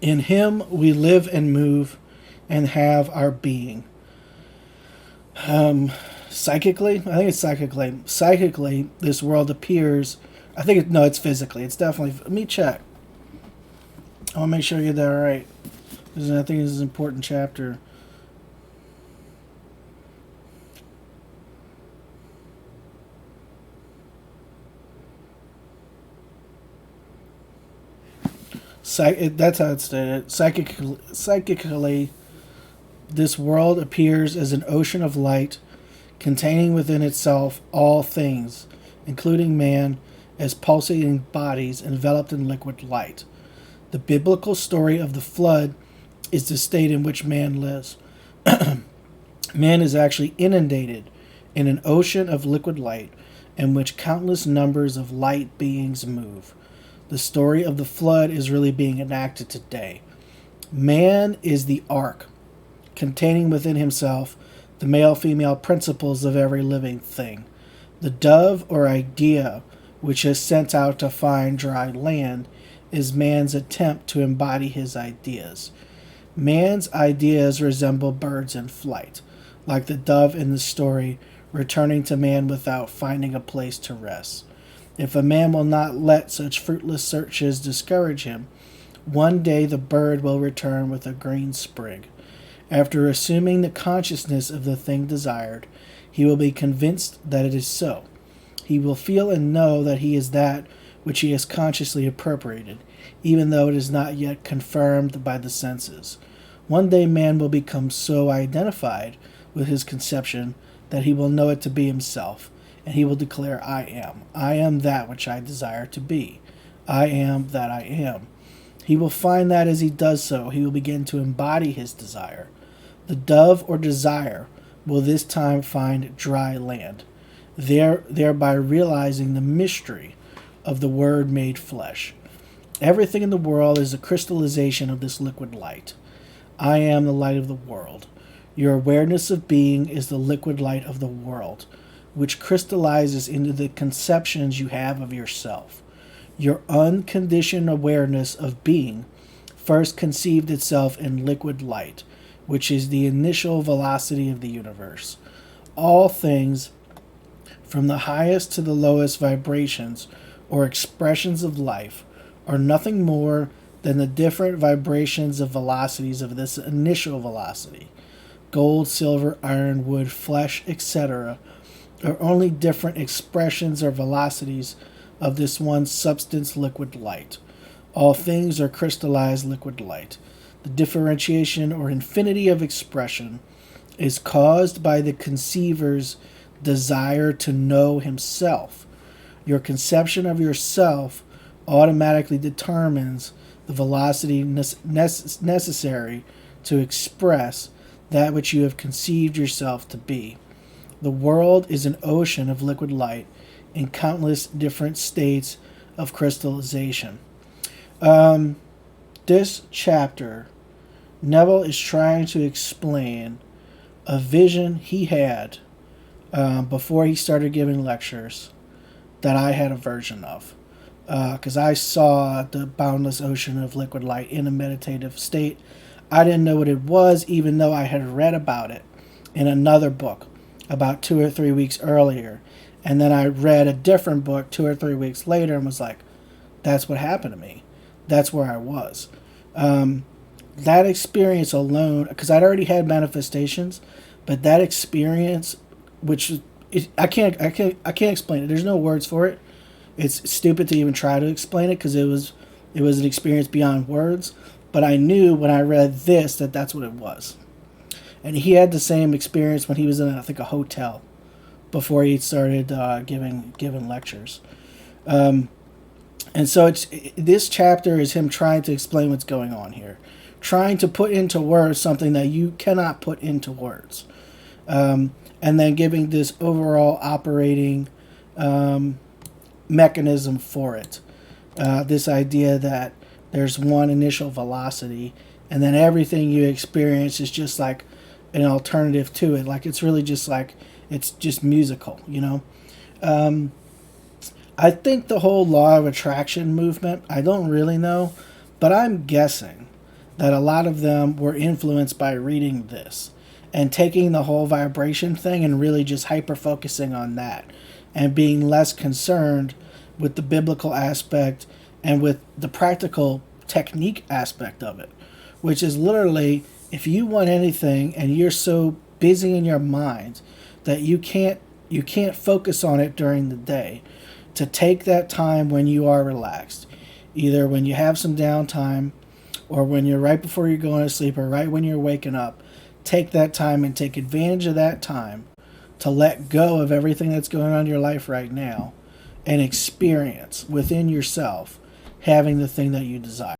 In him we live and move and have our being. Psychically, I think it's psychically. Psychically, this world appears. I think no, it's physically. It's definitely. Let me check. I want to make sure you get that right. Because I think this is an important chapter. That's how it's stated. Psychically, this world appears as an ocean of light containing within itself all things, including man, as pulsating bodies enveloped in liquid light. The biblical story of the flood is the state in which man lives. Man is actually inundated in an ocean of liquid light in which countless numbers of light beings move. The story of the flood is really being enacted today. Man is the ark, containing within himself the male female principles of every living thing. The dove or idea, which is sent out to find dry land, is man's attempt to embody his ideas. Man's ideas resemble birds in flight, like the dove in the story returning to man without finding a place to rest. If a man will not let such fruitless searches discourage him, one day the bird will return with a green sprig. After assuming the consciousness of the thing desired, he will be convinced that it is so. He will feel and know that he is that which he has consciously appropriated, even though it is not yet confirmed by the senses. One day man will become so identified with his conception that he will know it to be himself, and he will declare, I am. I am that which I desire to be. I am that I am. He will find that as he does so, he will begin to embody his desire. The dove or desire will this time find dry land, thereby realizing the mystery of the Word made flesh. Everything in the world is a crystallization of this liquid light. I am the light of the world. Your awareness of being is the liquid light of the world, which crystallizes into the conceptions you have of yourself. Your unconditioned awareness of being first conceived itself in liquid light, which is the initial velocity of the universe. All things, from the highest to the lowest vibrations or expressions of life, are nothing more than the different vibrations of velocities of this initial velocity. Gold, silver, iron, wood, flesh, etc., are only different expressions or velocities of this one substance, liquid light. All things are crystallized liquid light. The differentiation or infinity of expression is caused by the conceiver's desire to know himself. Your conception of yourself automatically determines the velocity necessary to express that which you have conceived yourself to be. The world is an ocean of liquid light in countless different states of crystallization. This chapter, Neville is trying to explain a vision he had before he started giving lectures that I had a version of. Because I saw the boundless ocean of liquid light in a meditative state. I didn't know what it was, even though I had read about it in another book about 2 or 3 weeks earlier. And then I read a different book 2 or 3 weeks later and was like, that's what happened to me. That's where I was. That experience alone, because I'd already had manifestations, but that experience, which I can't explain it. There's no words for it. It's stupid to even try to explain it because it was an experience beyond words. But I knew when I read this that that's what it was. And he had the same experience when he was in, I think, a hotel before he started giving lectures. And so this chapter is him trying to explain what's going on here, trying to put into words something that you cannot put into words, and then giving this overall operating mechanism for it. This idea that there's one initial velocity, and then everything you experience is just like an alternative to it. Like it's really just like it's just musical, you know. I think the whole law of attraction movement, I don't really know, but I'm guessing that a lot of them were influenced by reading this and taking the whole vibration thing and really just hyper focusing on that and being less concerned with the biblical aspect and with the practical technique aspect of it, which is literally, if you want anything and you're so busy in your mind that you can't focus on it during the day, to take that time when you are relaxed, either when you have some downtime or when you're right before you're going to sleep or right when you're waking up. Take that time and take advantage of that time to let go of everything that's going on in your life right now and experience within yourself having the thing that you desire.